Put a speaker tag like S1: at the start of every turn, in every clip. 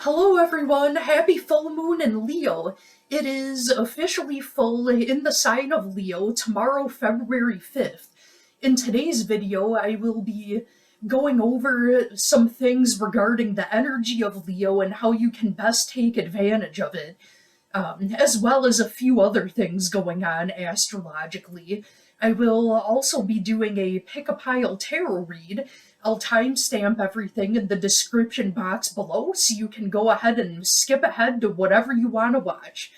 S1: Hello everyone, happy full moon in Leo. It is officially full in the sign of Leo tomorrow, February 5th. In today's video, I will be going over some things regarding the energy of Leo and how you can best take advantage of it, as well as a few other things going on astrologically. I will also be doing a pick-a-pile tarot read. I'll timestamp everything in the description box below so you can go ahead and skip ahead to whatever you want to watch.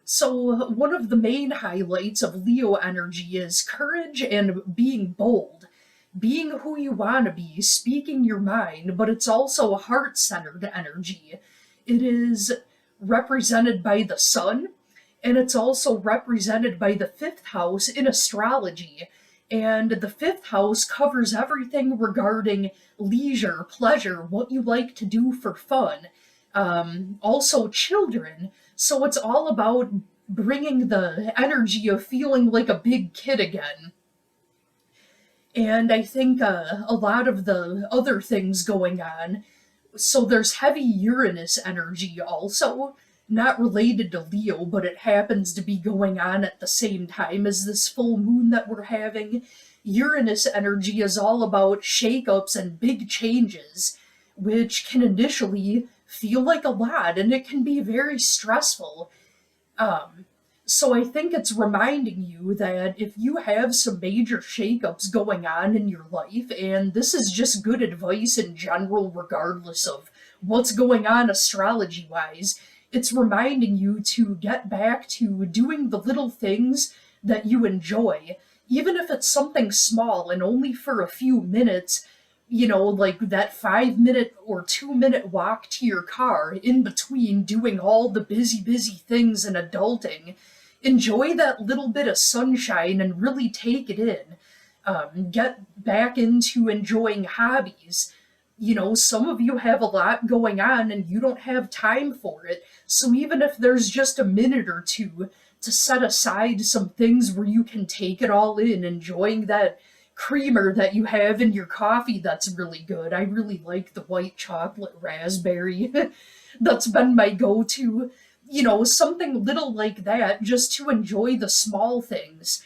S1: So, one of the main highlights of Leo energy is courage and being bold. Being who you want to be, speaking your mind, but it's also a heart-centered energy. It is represented by the sun, and it's also represented by the fifth house in astrology. And the fifth house covers everything regarding leisure, pleasure, what you like to do for fun, also children. So it's all about bringing the energy of feeling like a big kid again. And I think a lot of the other things going on. So there's heavy Uranus energy also, not related to Leo, but it happens to be going on at the same time as this full moon that we're having. Uranus energy is all about shakeups and big changes, which can initially feel like a lot, and it can be very stressful. So I think it's reminding you that if you have some major shakeups going on in your life, and this is just good advice in general, regardless of what's going on astrology-wise, it's reminding you to get back to doing the little things that you enjoy, even if it's something small and only for a few minutes, like that 5 minute or 2 minute walk to your car in between doing all the busy things in adulting. Enjoy that little bit of sunshine and really take it in. Get back into enjoying hobbies. Some of you have a lot going on and you don't have time for it. So even if there's just a minute or two to set aside some things where you can take it all in, enjoying that creamer that you have in your coffee that's really good. I really like the white chocolate raspberry. That's been my go-to. Something little like that, just to enjoy the small things.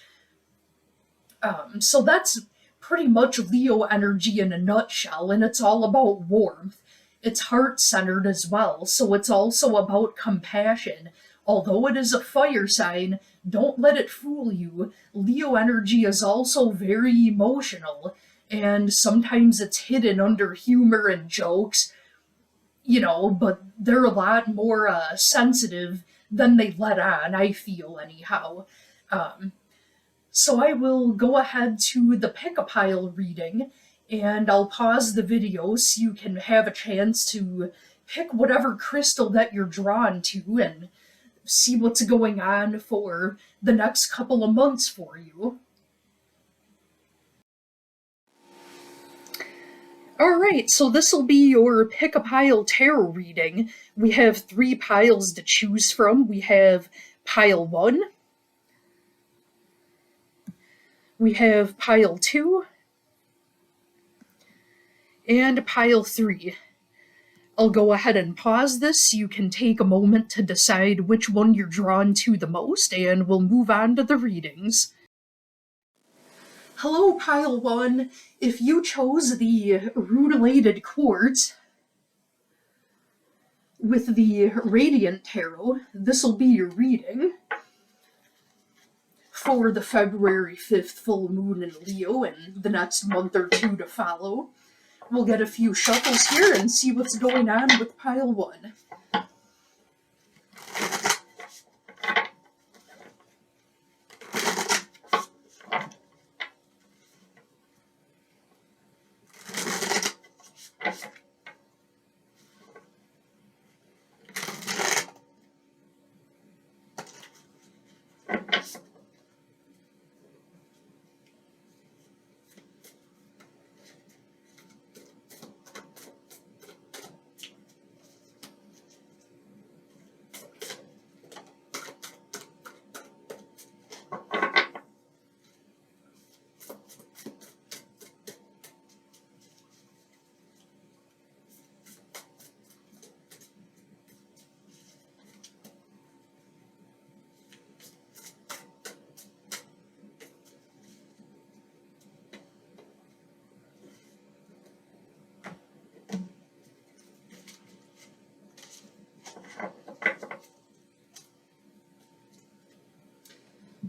S1: So that's pretty much Leo energy in a nutshell, and it's all about warmth. It's heart-centered as well, so it's also about compassion. Although it is a fire sign, don't let it fool you. Leo energy is also very emotional, and sometimes it's hidden under humor and jokes, but they're a lot more sensitive than they let on, I feel, anyhow. So I will go ahead to the pick-a-pile reading, and I'll pause the video so you can have a chance to pick whatever crystal that you're drawn to and see what's going on for the next couple of months for you. Alright, so this will be your pick-a-pile tarot reading. We have 3 piles to choose from. We have pile 1, we have pile 2, and pile 3. I'll go ahead and pause this so you can take a moment to decide which one you're drawn to the most, and we'll move on to the readings. Hello, pile 1. If you chose the rutilated quartz with the radiant tarot, this will be your reading for the February 5th full moon in Leo and the next month or two to follow. We'll get a few shuffles here and see what's going on with pile 1.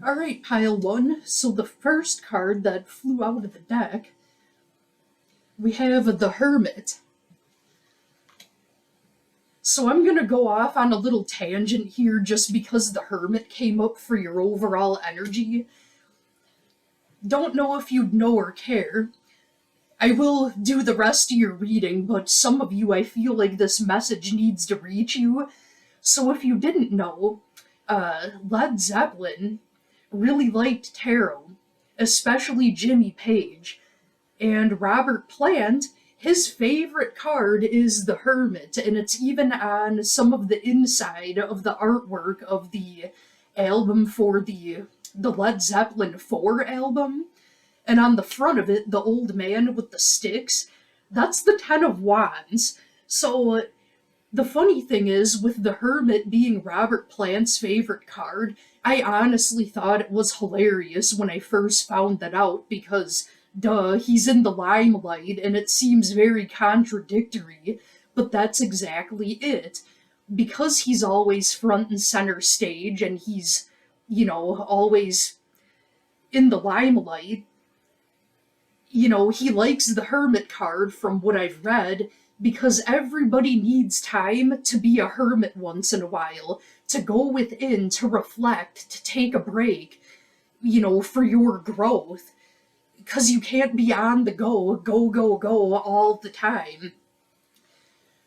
S1: Alright, pile one. So the first card that flew out of the deck, we have the Hermit. So I'm going to go off on a little tangent here just because the Hermit came up for your overall energy. Don't know if you'd know or care. I will do the rest of your reading, but some of you, I feel like this message needs to reach you. So if you didn't know, Led Zeppelin really liked tarot, especially Jimmy Page. And Robert Plant, his favorite card is the Hermit, and it's even on some of the inside of the artwork of the album for the Led Zeppelin 4 album. And on the front of it, the old man with the sticks, that's the Ten of Wands. So the funny thing is, with the Hermit being Robert Plant's favorite card, I honestly thought it was hilarious when I first found that out because, duh, he's in the limelight and it seems very contradictory, but that's exactly it. Because he's always front and center stage and he's, always in the limelight, he likes the Hermit card from what I've read because everybody needs time to be a hermit once in a while, to go within, to reflect, to take a break, for your growth. Because you can't be on the go all the time.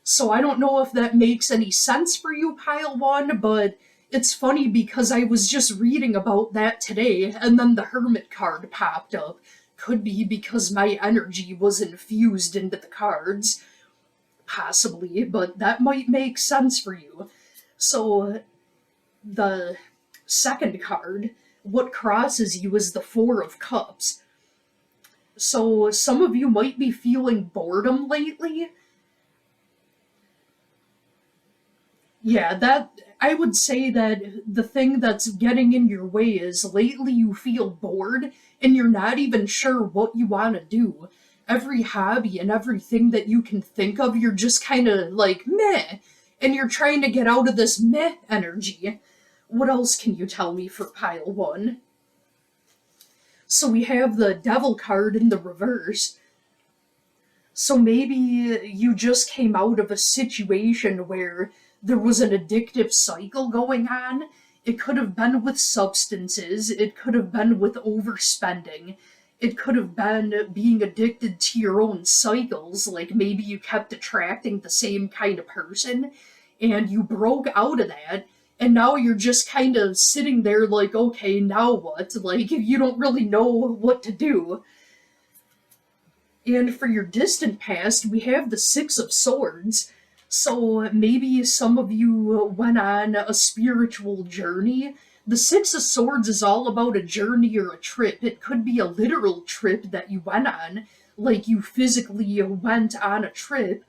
S1: So I don't know if that makes any sense for you, pile one, but it's funny because I was just reading about that today, and then the Hermit card popped up. Could be because my energy was infused into the cards. Possibly, but that might make sense for you. So, the second card, what crosses you is the Four of Cups. So, some of you might be feeling boredom lately. Yeah, I would say that the thing that's getting in your way is lately you feel bored and you're not even sure what you want to do. Every hobby and everything that you can think of, you're just kind of like, meh, and you're trying to get out of this meh energy. What else can you tell me for pile one? So we have the Devil card in the reverse. So maybe you just came out of a situation where there was an addictive cycle going on. It could have been with substances, it could have been with overspending, it could have been being addicted to your own cycles, like maybe you kept attracting the same kind of person, and you broke out of that, and now you're just kind of sitting there like, okay, now what? Like, you don't really know what to do. And for your distant past, we have the Six of Swords. So maybe some of you went on a spiritual journey. The Six of Swords is all about a journey or a trip. It could be a literal trip that you went on, like you physically went on a trip,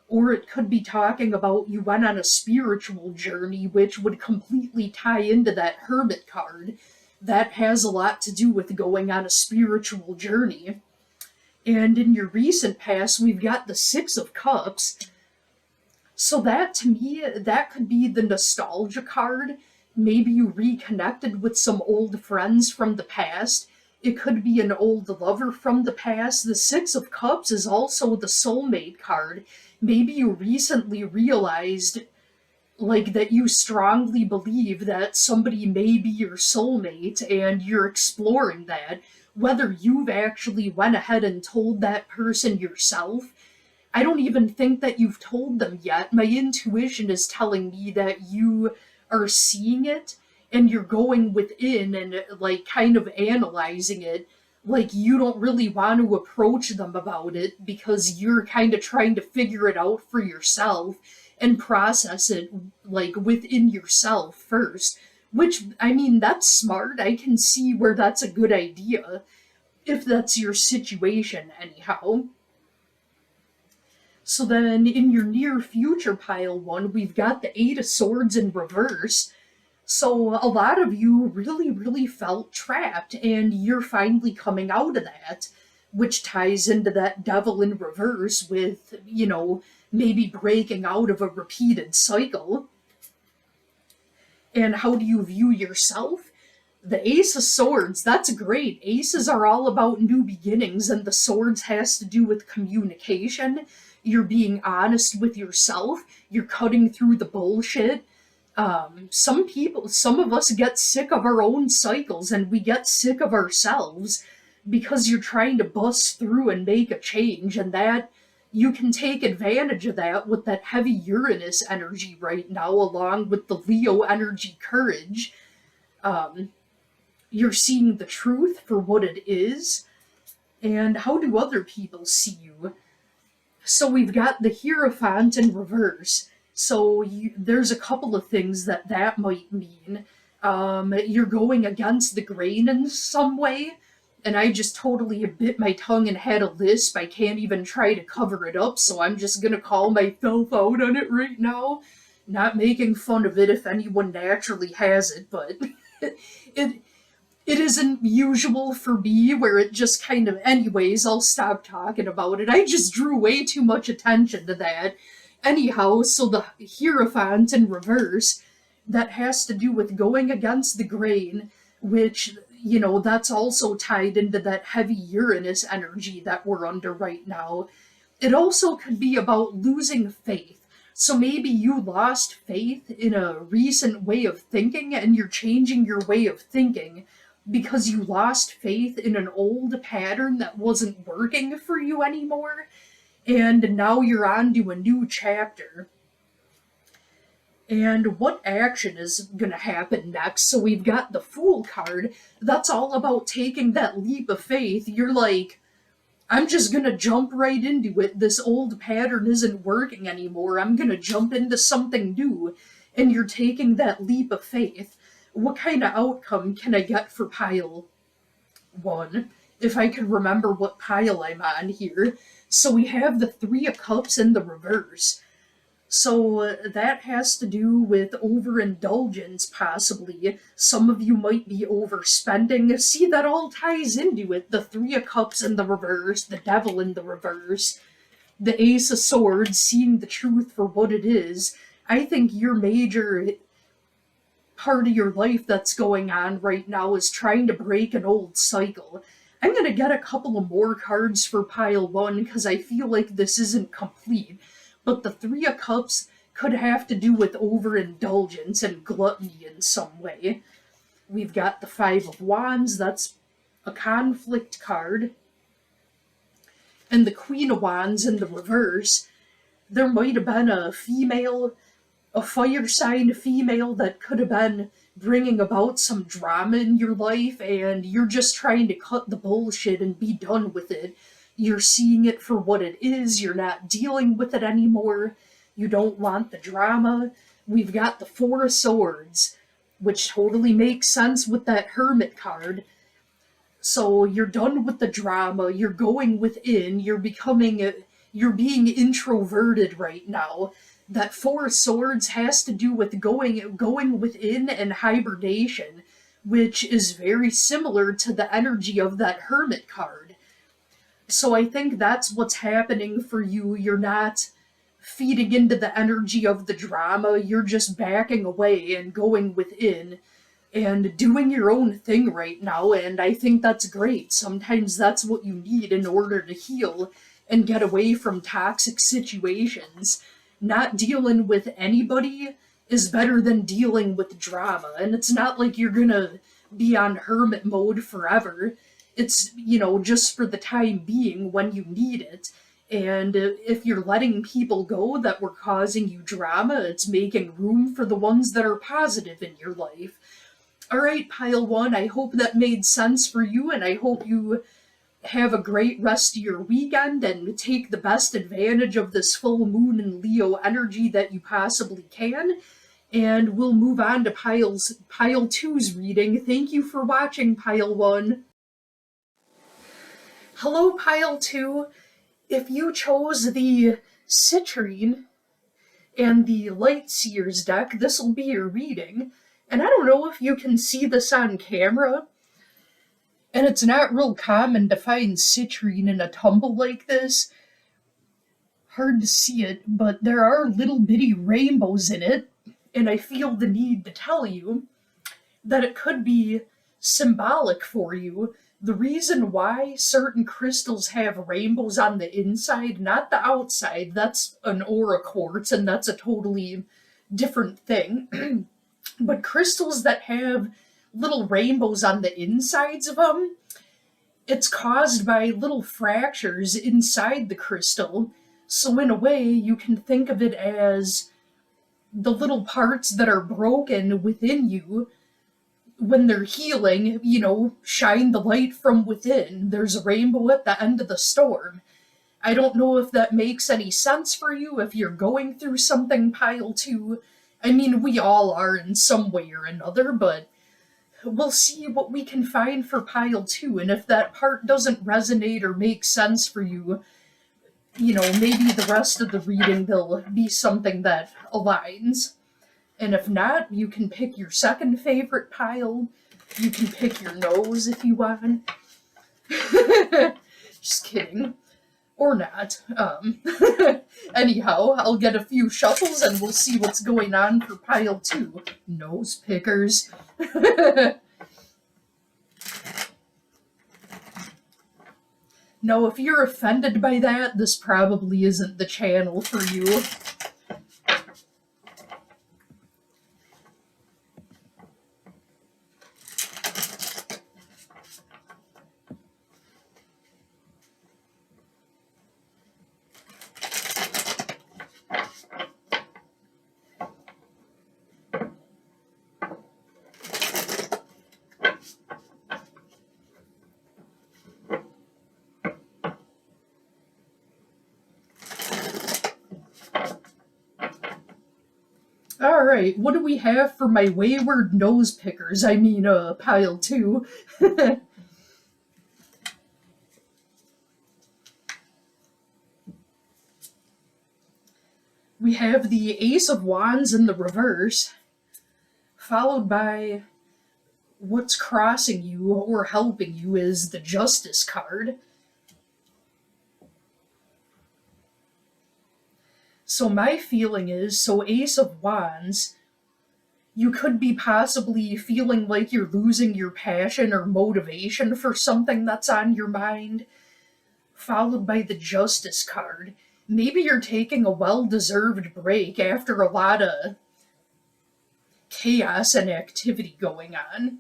S1: or it could be talking about you went on a spiritual journey, which would completely tie into that Hermit card. That has a lot to do with going on a spiritual journey. And in your recent past, we've got the Six of Cups. So that, to me, that could be the nostalgia card. Maybe you reconnected with some old friends from the past. It could be an old lover from the past. The Six of Cups is also the soulmate card. Maybe you recently realized, like, that you strongly believe that somebody may be your soulmate and you're exploring that. Whether you've actually went ahead and told that person yourself, I don't even think that you've told them yet. My intuition is telling me that you are seeing it and you're going within and like kind of analyzing it. Like you don't really want to approach them about it because you're kind of trying to figure it out for yourself and process it like within yourself first. Which, I mean, that's smart. I can see where that's a good idea if that's your situation anyhow. So then in your near future pile one, we've got the Eight of Swords in reverse. So a lot of you really, really felt trapped and you're finally coming out of that, which ties into that Devil in reverse with, maybe breaking out of a repeated cycle. And how do you view yourself? The Ace of Swords, that's great. Aces are all about new beginnings, and the Swords has to do with communication. You're being honest with yourself. You're cutting through the bullshit. Some of us get sick of our own cycles, and we get sick of ourselves because you're trying to bust through and make a change, and that you can take advantage of that with that heavy Uranus energy right now, along with the Leo energy courage. Um, you're seeing the truth for what it is, and how do other people see you? So we've got the Hierophant in reverse. So there's a couple of things that might mean. You're going against the grain in some way, and I just totally bit my tongue and had a lisp. I can't even try to cover it up, so I'm just gonna call myself out on it right now. Not making fun of it if anyone naturally has it, but it it isn't usual for me where it just kind of, anyways, I'll stop talking about it. I just drew way too much attention to that. Anyhow, so the Hierophant in reverse, that has to do with going against the grain, which, that's also tied into that heavy Uranus energy that we're under right now. It also could be about losing faith. So maybe you lost faith in a recent way of thinking and you're changing your way of thinking because you lost faith in an old pattern that wasn't working for you anymore, and now you're on to a new chapter. And what action is going to happen next? So we've got the Fool card. That's all about taking that leap of faith. You're like, I'm just going to jump right into it. This old pattern isn't working anymore. I'm going to jump into something new. And you're taking that leap of faith. What kind of outcome can I get for pile 1? If I can remember what pile I'm on here. So we have the Three of Cups in the reverse. So that has to do with overindulgence, possibly. Some of you might be overspending. See, that all ties into it. The Three of Cups in the reverse, the Devil in the reverse, the Ace of Swords, seeing the truth for what it is. I think your major part of your life that's going on right now is trying to break an old cycle. I'm going to get a couple of more cards for pile 1 because I feel like this isn't complete. But the Three of Cups could have to do with overindulgence and gluttony in some way. We've got the Five of Wands, that's a conflict card. And the Queen of Wands in the reverse. There might have been a fire sign female that could have been bringing about some drama in your life, and you're just trying to cut the bullshit and be done with it. You're seeing it for what it is. You're not dealing with it anymore. You don't want the drama. We've got the Four of Swords, which totally makes sense with that Hermit card. So you're done with the drama. You're going within. You're being introverted right now. That Four of Swords has to do with going within and hibernation, which is very similar to the energy of that Hermit card. So I think that's what's happening for you. You're not feeding into the energy of the drama. You're just backing away and going within and doing your own thing right now, and I think that's great. Sometimes that's what you need in order to heal and get away from toxic situations. Not dealing with anybody is better than dealing with drama, and it's not like you're gonna be on hermit mode forever. It's, just for the time being when you need it. And if you're letting people go that were causing you drama, it's making room for the ones that are positive in your life. All right, Pile 1, I hope that made sense for you, and I hope you have a great rest of your weekend and take the best advantage of this full moon and Leo energy that you possibly can. And we'll move on to Pile 2's reading. Thank you for watching, Pile 1. Hello, Pile 2. If you chose the Citrine and the Light Seers deck, this will be your reading. And I don't know if you can see this on camera, and it's not real common to find citrine in a tumble like this. Hard to see it, but there are little bitty rainbows in it, and I feel the need to tell you that it could be symbolic for you. The reason why certain crystals have rainbows on the inside, not the outside, that's an aura quartz, and that's a totally different thing. But crystals that have little rainbows on the insides of them, it's caused by little fractures inside the crystal. So, in a way, you can think of it as the little parts that are broken within you. When they're healing, shine the light from within. There's a rainbow at the end of the storm. I don't know if that makes any sense for you, if you're going through something, pile two. I mean, we all are in some way or another, but we'll see what we can find for pile two. And if that part doesn't resonate or make sense for you, maybe the rest of the reading, there'll be something that aligns. And if not, you can pick your second favorite pile. You can pick your nose if you want. Just kidding. Or not. Anyhow, I'll get a few shuffles and we'll see what's going on for pile two. Nose pickers. Now, if you're offended by that, this probably isn't the channel for you. Alright, what do we have for my wayward nose pickers? I mean, pile two. We have the Ace of Wands in the reverse, followed by what's crossing you or helping you is the Justice card. So my feeling is, Ace of Wands, you could be possibly feeling like you're losing your passion or motivation for something that's on your mind, followed by the Justice card. Maybe you're taking a well-deserved break after a lot of chaos and activity going on.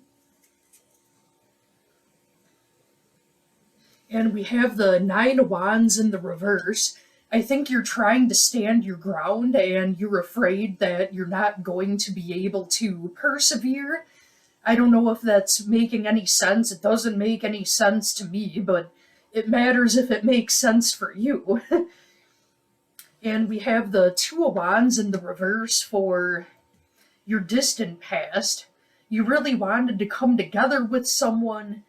S1: And we have the Nine of Wands in the reverse. I think you're trying to stand your ground and you're afraid that you're not going to be able to persevere. I don't know if that's making any sense. It doesn't make any sense to me, but it matters if it makes sense for you. And we have the Two of Wands in the reverse for your distant past. You really wanted to come together with someone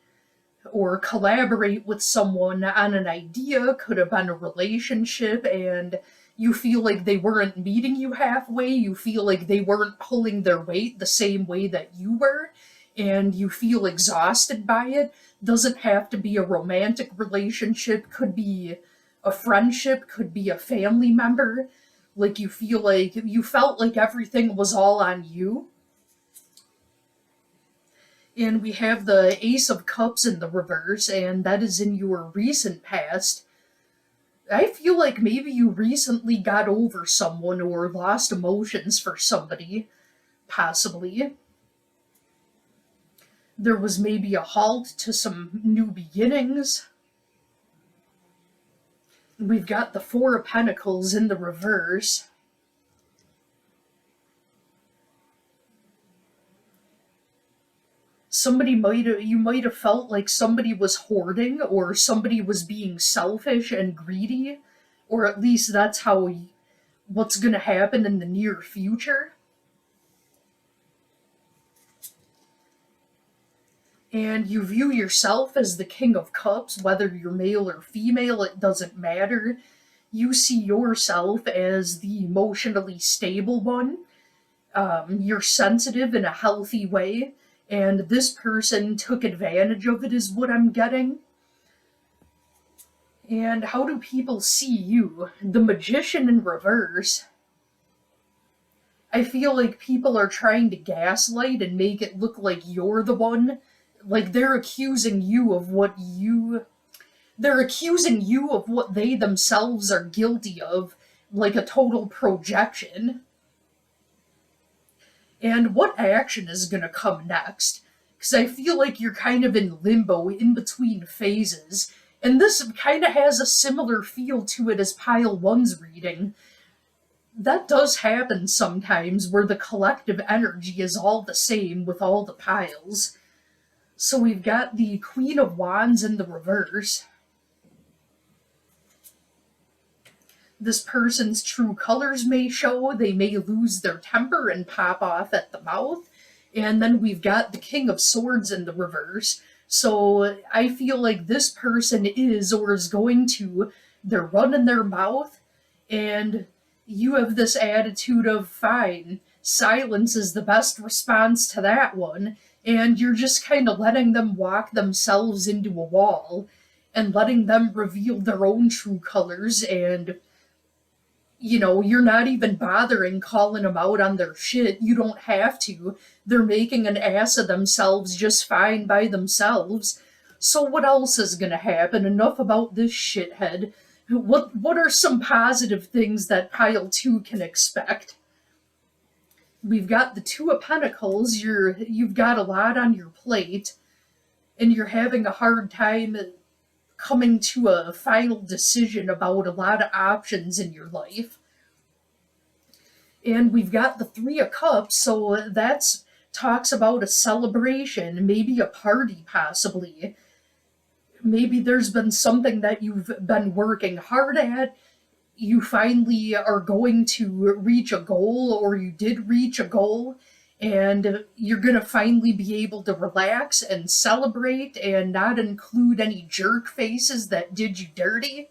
S1: or collaborate with someone on an idea, could have been a relationship, and you feel like they weren't meeting you halfway, you feel like they weren't pulling their weight the same way that you were, and you feel exhausted by it. Doesn't have to be a romantic relationship, could be a friendship, could be a family member. Like you felt like everything was all on you. And we have the Ace of Cups in the reverse, and that is in your recent past. I feel like maybe you recently got over someone or lost emotions for somebody, possibly. There was maybe a halt to some new beginnings. We've got the Four of Pentacles in the reverse. You might have felt like somebody was hoarding or somebody was being selfish and greedy, or at least that's what's going to happen in the near future. And you view yourself as the King of Cups, whether you're male or female, it doesn't matter. You see yourself as the emotionally stable one. You're sensitive in a healthy way. And this person took advantage of it, is what I'm getting. And how do people see you? The Magician in reverse. I feel like people are trying to gaslight and make it look like you're the one Like they're accusing you of what they themselves are guilty of, like a total projection. And what action is going to come next? Because I feel like you're kind of in limbo in between phases. And this kind of has a similar feel to it as Pile 1's reading. That does happen sometimes where the collective energy is all the same with all the piles. So we've got the Queen of Wands in the reverse. This person's true colors may show, they may lose their temper and pop off at the mouth. And then we've got the King of Swords in the reverse. So I feel like this person is or is going to, they're running their mouth, and you have this attitude of, fine, silence is the best response to that one, and you're just kind of letting them walk themselves into a wall and letting them reveal their own true colors. And you're not even bothering calling them out on their shit. You don't have to. They're making an ass of themselves just fine by themselves. So what else is gonna happen? Enough about this shithead. What are some positive things that Pile 2 can expect? We've got the Two of Pentacles. You've got a lot on your plate, and you're having a hard time coming to a final decision about a lot of options in your life. And we've got the Three of Cups, so that's talks about a celebration, maybe a party possibly. Maybe there's been something that you've been working hard at. You finally are going to reach a goal, or you did reach a goal, and you're going to finally be able to relax and celebrate and not include any jerk faces that did you dirty.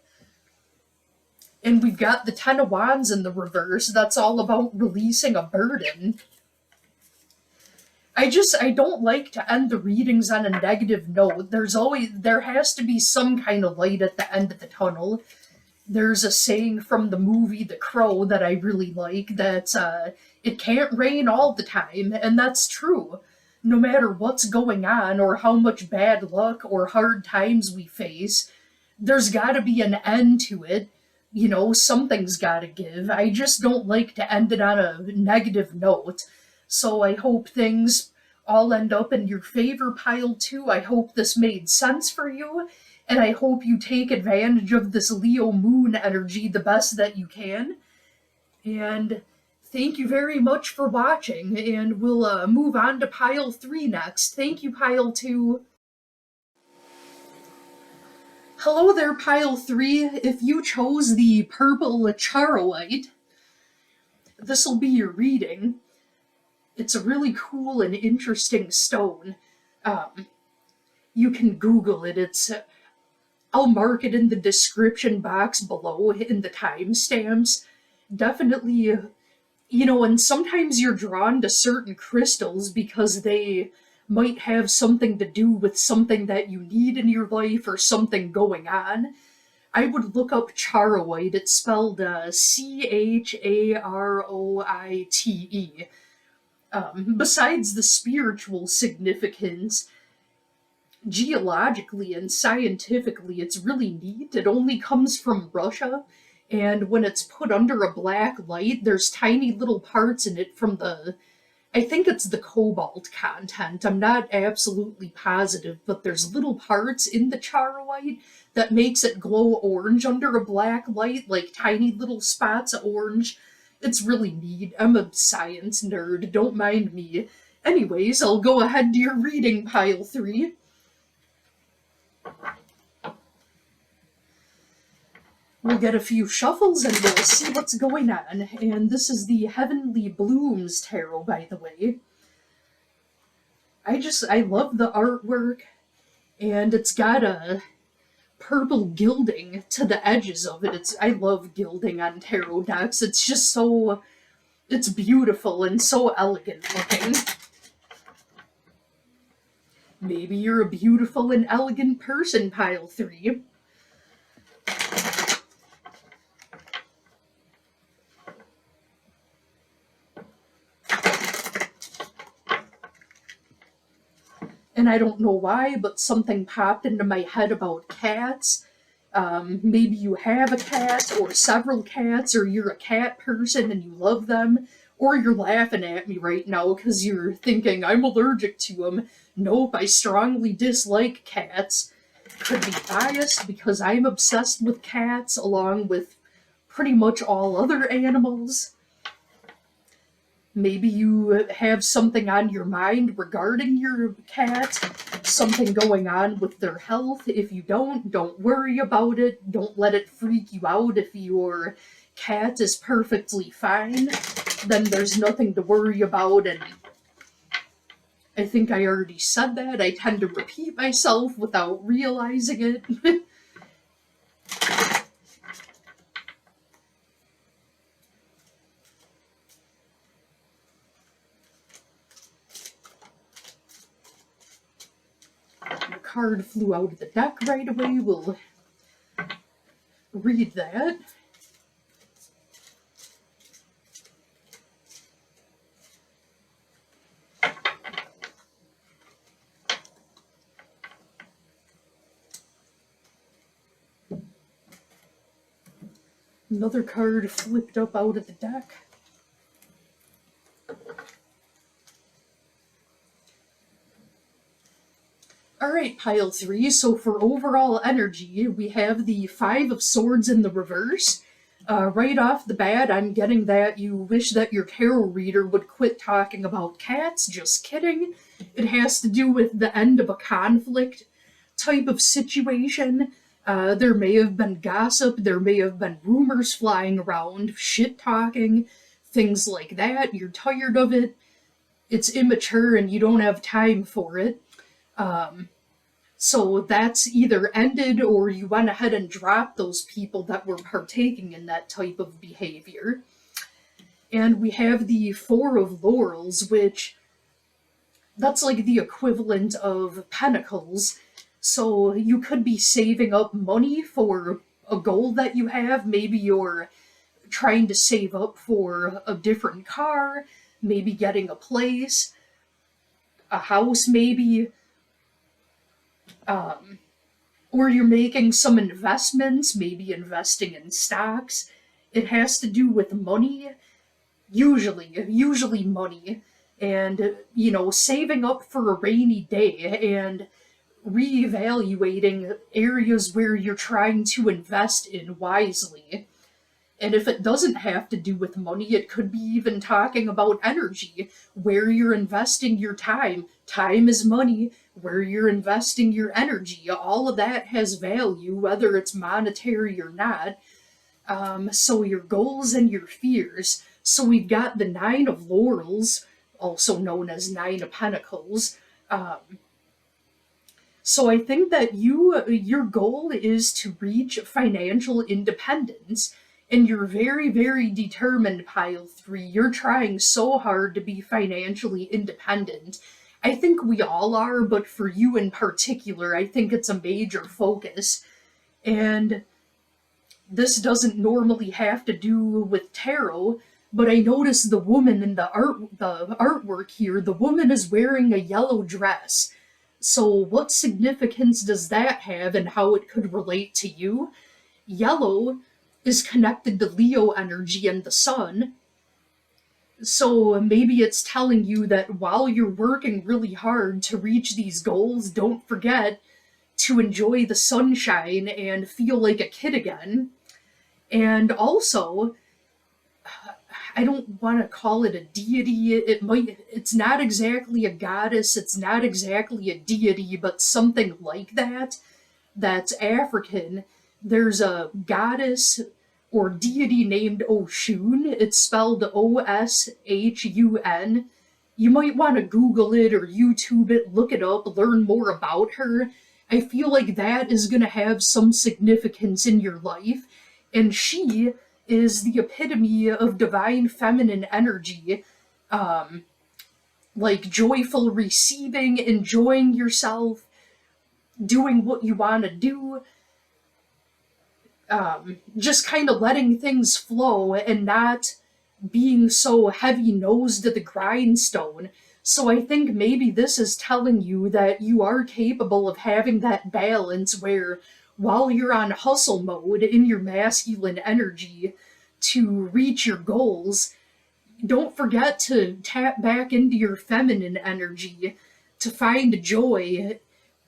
S1: And we've got the Ten of Wands in the reverse. That's all about releasing a burden. I don't like to end the readings on a negative note. There has to be some kind of light at the end of the tunnel. There's a saying from the movie The Crow that I really like, that it can't rain all the time, and that's true. No matter what's going on or how much bad luck or hard times we face, there's got to be an end to it. Something's got to give. I just don't like to end it on a negative note. So I hope things all end up in your favor, Pile 2. I hope this made sense for you. And I hope you take advantage of this Leo moon energy the best that you can. And thank you very much for watching. And we'll move on to Pile 3 next. Thank you, Pile 2. Hello there, Pile 3. If you chose the purple charoite, this will be your reading. It's a really cool and interesting stone. You can Google it. I'll mark it in the description box below in the timestamps. Definitely, and sometimes you're drawn to certain crystals because they might have something to do with something that you need in your life or something going on. I would look up charoite. It's spelled Charoite. Besides the spiritual significance, geologically and scientifically, it's really neat. It only comes from Russia, and when it's put under a black light, there's tiny little parts in it from I think it's the cobalt content. I'm not absolutely positive, but there's little parts in the charoite that makes it glow orange under a black light, like tiny little spots of orange. It's really neat. I'm a science nerd, don't mind me. Anyways, I'll go ahead to your reading, Pile 3. We'll get a few shuffles and we'll see what's going on. And this is the Heavenly Blooms Tarot, by the way. I love the artwork, and it's got a purple gilding to the edges of it. I love gilding on tarot decks. It's just it's beautiful and so elegant looking. Maybe you're a beautiful and elegant person, Pile 3. and I don't know why, but something popped into my head about cats. Maybe you have a cat or several cats, or you're a cat person and you love them, or you're laughing at me right now because you're thinking I'm allergic to them. Nope, I strongly dislike cats. Could be biased because I'm obsessed with cats along with pretty much all other animals. Maybe you have something on your mind regarding your cat, something going on with their health. If you don't worry about it. Don't let it freak you out. If your cat is perfectly fine, then there's nothing to worry about. And I think I already said that. I tend to repeat myself without realizing it. The card flew out of the deck right away. We'll read that. Another card flipped up out of the deck. Alright, pile 3, so for overall energy, we have the 5 of Swords in the reverse. Right off the bat, I'm getting that you wish that your tarot reader would quit talking about cats. Just kidding. It has to do with the end of a conflict type of situation. There may have been gossip, there may have been rumors flying around, shit-talking, things like that. You're tired of it, it's immature, and you don't have time for it. So that's either ended or you went ahead and dropped those people that were partaking in that type of behavior. And we have the 4 of Laurels, which that's like the equivalent of Pentacles. So you could be saving up money for a goal that you have. Maybe you're trying to save up for a different car, maybe getting a place, a house maybe, or you're making some investments, maybe investing in stocks. It has to do with money, usually money, and, saving up for a rainy day and reevaluating areas where you're trying to invest in wisely. And if it doesn't have to do with money, it could be even talking about energy, where you're investing your time. Time is money, where you're investing your energy. All of that has value, whether it's monetary or not. So your goals and your fears. So we've got the 9 of Laurels, also known as 9 of Pentacles. So I think that your goal is to reach financial independence. And you're very, very determined, pile 3. You're trying so hard to be financially independent. I think we all are, but for you in particular, I think it's a major focus. And this doesn't normally have to do with tarot, but I noticed the woman in the artwork here, the woman is wearing a yellow dress. So what significance does that have and how it could relate to you? Yellow is connected to Leo energy and the sun. So maybe it's telling you that while you're working really hard to reach these goals, don't forget to enjoy the sunshine and feel like a kid again. And also, I don't want to call it a deity. It's not exactly a goddess, it's not exactly a deity, but something like that. That's African. There's a goddess or deity named Oshun. It's spelled Oshun. You might want to Google it or YouTube it, look it up, learn more about her. I feel like that is going to have some significance in your life. And she is the epitome of divine feminine energy. Like joyful receiving, enjoying yourself, doing what you want to do. Just kind of letting things flow and not being so heavy-nosed to the grindstone. So I think maybe this is telling you that you are capable of having that balance where while you're on hustle mode in your masculine energy to reach your goals, don't forget to tap back into your feminine energy to find joy,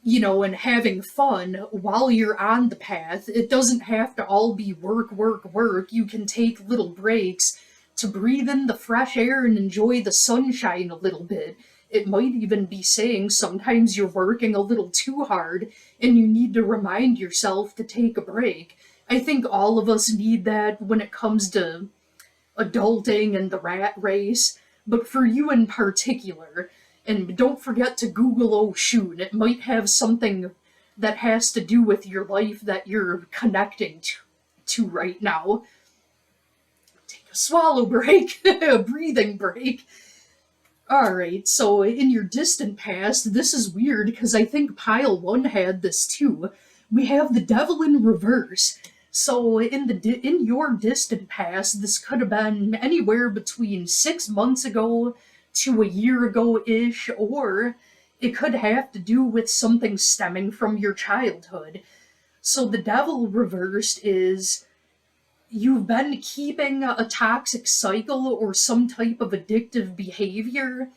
S1: and having fun while you're on the path. It doesn't have to all be work, work, work. You can take little breaks to breathe in the fresh air and enjoy the sunshine a little bit. It might even be saying sometimes you're working a little too hard and you need to remind yourself to take a break. I think all of us need that when it comes to adulting and the rat race, but for you in particular, and don't forget to Google Oshun. It might have something that has to do with your life that you're connecting to right now. Take a swallow break, a breathing break. Alright, so in your distant past, this is weird because I think pile 1 had this too. We have the devil in reverse. So in your distant past, this could have been anywhere between 6 months ago to a year ago-ish, or it could have to do with something stemming from your childhood. So the devil reversed is you've been keeping a toxic cycle or some type of addictive behavior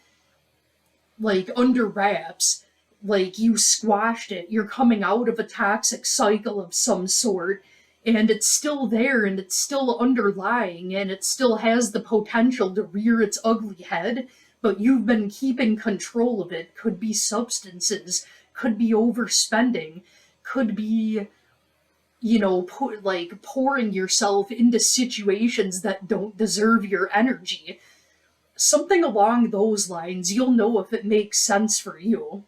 S1: like under wraps, like you squashed it, you're coming out of a toxic cycle of some sort, and it's still there and it's still underlying and it still has the potential to rear its ugly head, but you've been keeping control of it. Could be substances, could be overspending, could be, pouring yourself into situations that don't deserve your energy. Something along those lines. You'll know if it makes sense for you.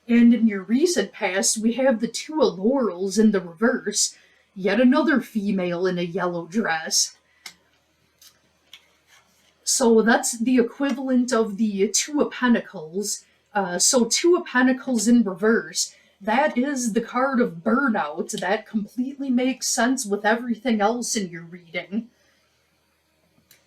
S1: And in your recent past, we have the 2 of laurels in the reverse. Yet another female in a yellow dress. So that's the equivalent of the 2 of pentacles. So 2 of pentacles in reverse. That is the card of burnout. That completely makes sense with everything else in your reading.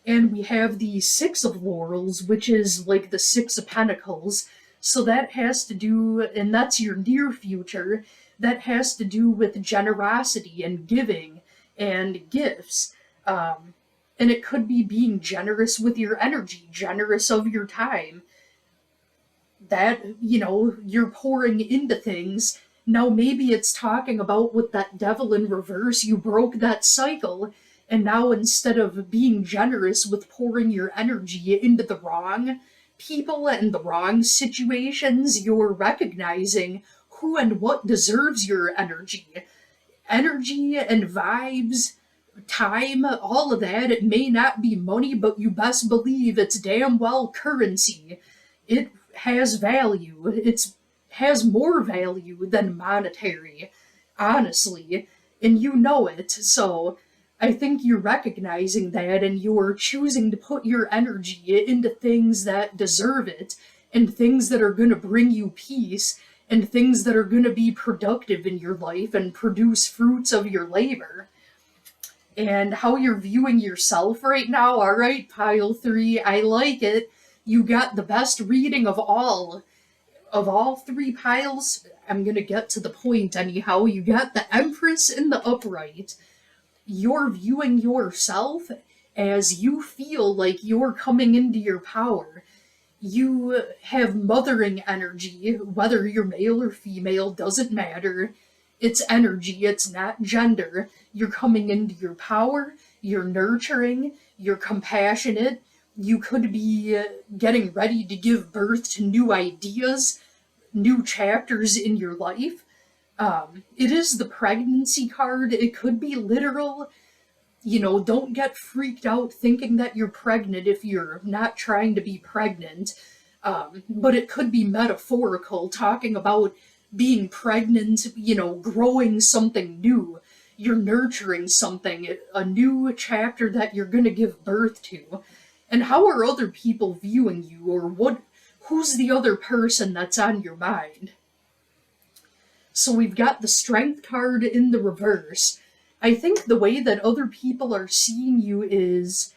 S1: And we have the 6 of laurels, which is like the 6 of pentacles. So that has to do, and that's your near future, that has to do with generosity and giving and gifts. And it could be being generous with your energy, generous of your time. That, you're pouring into things. Now maybe it's talking about with that devil in reverse, you broke that cycle, and now instead of being generous with pouring your energy into the wrong people and the wrong situations, you're recognizing who and what deserves your energy. Energy and vibes, time, all of that. It may not be money, but you best believe it's damn well currency. It has value. It has more value than monetary, honestly, and you know it. So I think you're recognizing that and you're choosing to put your energy into things that deserve it and things that are going to bring you peace and things that are going to be productive in your life and produce fruits of your labor. And how you're viewing yourself right now, all right, pile 3, I like it. You got the best reading of all 3 piles. I'm going to get to the point anyhow. You got the Empress in the upright. You're viewing yourself as you feel like you're coming into your power. You have mothering energy, whether you're male or female, doesn't matter. It's energy, it's not gender. You're coming into your power, you're nurturing, you're compassionate. You could be getting ready to give birth to new ideas, new chapters in your life. It is the pregnancy card. It could be literal. Don't get freaked out thinking that you're pregnant if you're not trying to be pregnant. But it could be metaphorical, talking about being pregnant, growing something new. You're nurturing something, a new chapter that you're going to give birth to. And how are other people viewing you, or who's the other person that's on your mind? So we've got the Strength card in the reverse. I think the way that other people are seeing you is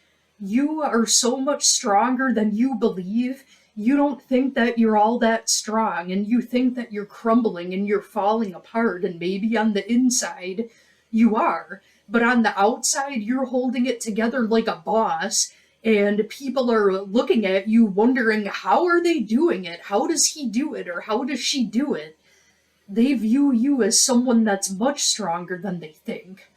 S1: You are so much stronger than you believe. You don't think that you're all that strong, and you think that you're crumbling and you're falling apart, and maybe on the inside you are, but on the outside you're holding it together like a boss, and people are looking at you wondering, how are they doing it? How does he do it? Or how does she do it? They view you as someone that's much stronger than they think.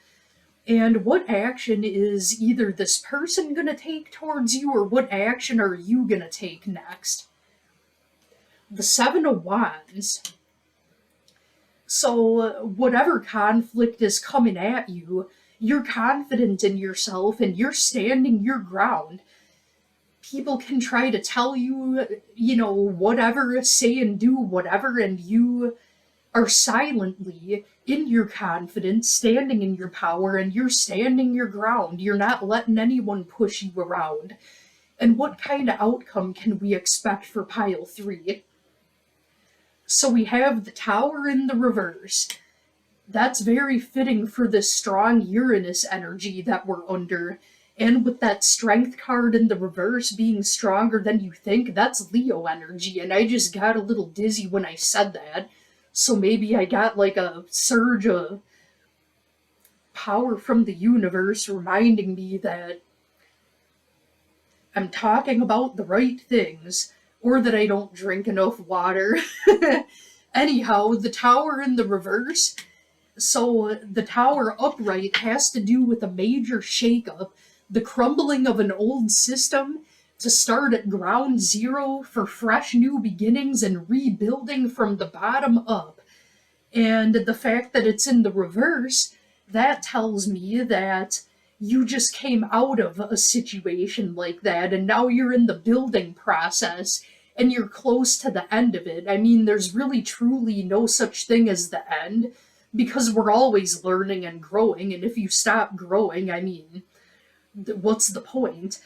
S1: And what action is either this person going to take towards you, or what action are you going to take next? The Seven of Wands. So, whatever conflict is coming at you, you're confident in yourself and you're standing your ground. People can try to tell you, whatever, say and do whatever, and you are silently in your confidence, standing in your power, and you're standing your ground. You're not letting anyone push you around. And what kind of outcome can we expect for pile 3? So we have the Tower in the reverse. That's very fitting for this strong Uranus energy that we're under. And with that Strength card in the reverse being stronger than you think, that's Leo energy. And I just got a little dizzy when I said that. So maybe I got like a surge of power from the universe reminding me that I'm talking about the right things, or that I don't drink enough water. Anyhow, the Tower in the reverse. So the Tower upright has to do with a major shakeup, the crumbling of an old system, to start at ground zero for fresh new beginnings and rebuilding from the bottom up. And the fact that it's in the reverse, that tells me that you just came out of a situation like that, and now you're in the building process, and you're close to the end of it. I mean, there's really truly no such thing as the end, because we're always learning and growing, and if you stop growing, I mean, what's the point?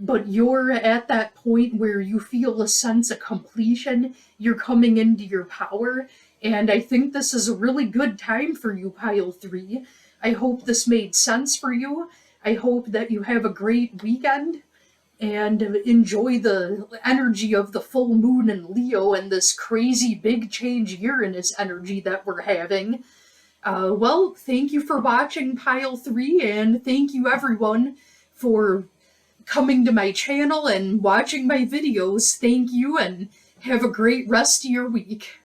S1: But you're at that point where you feel a sense of completion, you're coming into your power, and I think this is a really good time for you, pile 3. I hope this made sense for you. I hope that you have a great weekend, and enjoy the energy of the full moon in Leo and this crazy big change Uranus energy that we're having. Well, thank you for watching pile 3, and thank you everyone for coming to my channel and watching my videos. Thank you, and have a great rest of your week.